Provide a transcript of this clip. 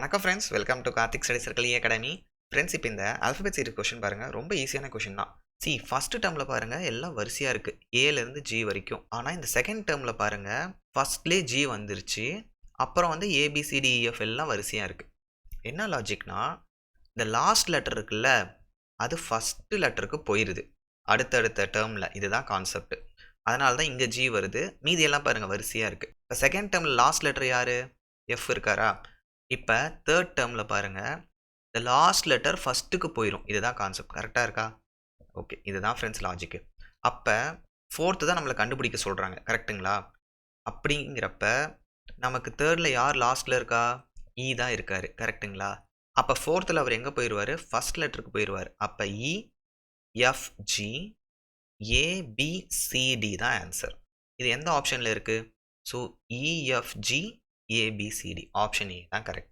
வணக்கம் friends, welcome to Karthik study circle academy. Friends, இப்போ இந்த ஆல்ஃபபெட் சீரிஸ் கொஷின் பாருங்க, ரொம்ப ஈஸியான கொஷின் தான். ஃபர்ஸ்ட் டேர்மில் பாருங்க எல்லாம் வரிசையாக இருக்கு, ஏலேருந்து ஜி வரைக்கும். ஆனால் இந்த செகண்ட் டேர்மில் பாருங்க ஃபர்ஸ்ட்லேயே ஜி வந்துருச்சு, அப்புறம் வந்து ஏபிசிடிஇஎஃப் எல்லாம் வரிசையாக இருக்கு. என்ன லாஜிக்னா, இந்த லாஸ்ட் லெட்டர் இருக்குல்ல, அது ஃபர்ஸ்ட் லெட்டருக்கு போயிடுது அடுத்தடுத்த டேர்மில். இதுதான் கான்செப்ட். அதனால தான் இங்கே ஜி வருது, மீதி எல்லாம் பாருங்க வரிசையாக இருக்கு. இப்போ செகண்ட் டேர்மில் லாஸ்ட் லெட்டர் யாரு? எஃப் இருக்காரா? இப்போ தேர்ட் டேர்மில் பாருங்கள், இந்த லாஸ்ட் லெட்டர் ஃபஸ்ட்டுக்கு போயிடும். இதுதான் கான்செப்ட். கரெக்டாக இருக்கா? ஓகே, இதுதான் ஃப்ரெண்ட்ஸ் லாஜிக்கு. அப்போ ஃபோர்த்து தான் நம்மளை கண்டுபிடிக்க சொல்கிறாங்க, கரெக்டுங்களா? அப்படிங்கிறப்ப நமக்கு தேர்டில் யார் லாஸ்ட்டில் இருக்கா? இ தான் இருக்கார், கரெக்டுங்களா? அப்போ ஃபோர்த்தில் அவர் எங்கே போயிடுவார்? ஃபஸ்ட் லெட்டருக்கு போயிடுவார். அப்போ இ எஃப்ஜி ஏபிசிடி தான் ஆன்சர். இது எந்த ஆப்ஷனில் இருக்குது? So E F G A B C D option A தான் கரெக்ட்.